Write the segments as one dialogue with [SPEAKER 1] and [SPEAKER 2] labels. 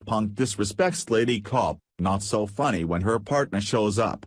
[SPEAKER 1] Punk disrespects lady cop, not so funny when her partner shows up.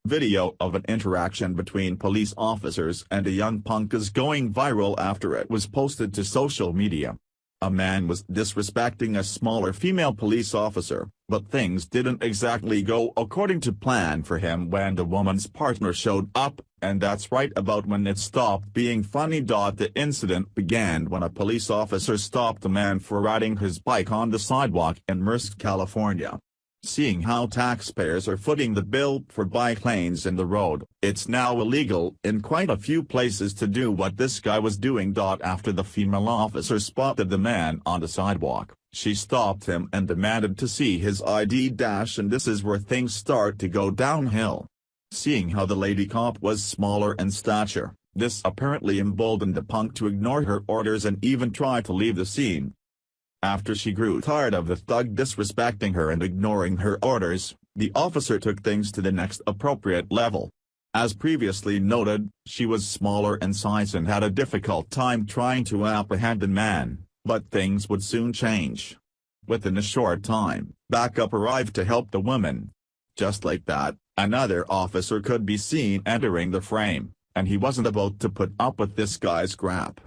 [SPEAKER 1] Video of an interaction between police officers and a young punk is going viral after it was posted to social media. A man was disrespecting a smaller female police officer, but things didn't exactly go according to plan for him when the woman's partner showed up, and that's right about when it stopped being funny. The incident began when a police officer stopped a man for riding his bike on the sidewalk in Merced, California. Seeing how taxpayers are footing the bill for bike lanes in the road, it's now illegal in quite a few places to do what this guy was doing. After the female officer spotted the man on the sidewalk, she stopped him and demanded to see his ID. And this is where things start to go downhill. Seeing how the lady cop was smaller in stature, this apparently emboldened the punk to ignore her orders and even try to leave the scene. After she grew tired of the thug disrespecting her and ignoring her orders, the officer took things to the next appropriate level. As previously noted, she was smaller in size and had a difficult time trying to apprehend the man, but things would soon change. Within a short time, backup arrived to help the woman. Just like that, another officer could be seen entering the frame, and he wasn't about to put up with this guy's crap.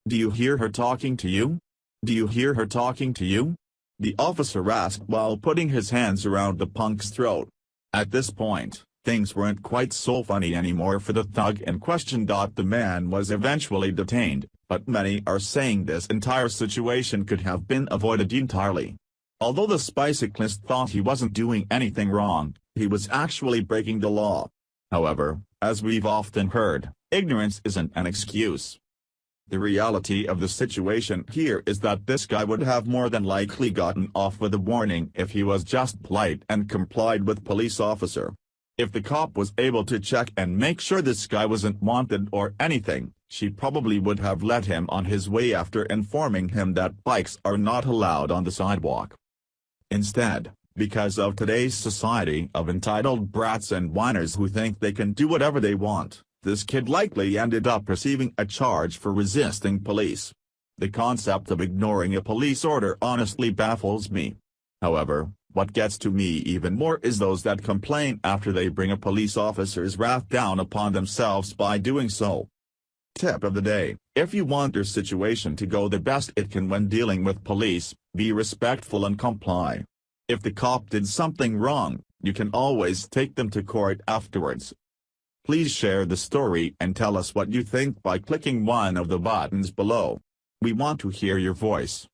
[SPEAKER 1] "Do you hear her talking to you? Do you hear her talking to you?" the officer asked while putting his hands around the punk's throat. At this point, things weren't quite so funny anymore for the thug in question. The man was eventually detained, but many are saying this entire situation could have been avoided entirely. Although the bicyclist thought he wasn't doing anything wrong, he was actually breaking the law. However, as we've often heard, ignorance isn't an excuse. The reality of the situation here is that this guy would have more than likely gotten off with a warning if he was just polite and complied with police officer. If the cop was able to check and make sure this guy wasn't wanted or anything, she probably would have let him on his way after informing him that bikes are not allowed on the sidewalk. Instead, because of today's society of entitled brats and whiners who think they can do whatever they want, this kid likely ended up receiving a charge for resisting police. The concept of ignoring a police order honestly baffles me. However, what gets to me even more is those that complain after they bring a police officer's wrath down upon themselves by doing so. Tip of the day: if you want your situation to go the best it can when dealing with police, be respectful and comply. If the cop did something wrong, you can always take them to court afterwards. Please share the story and tell us what you think by clicking one of the buttons below. We want to hear your voice.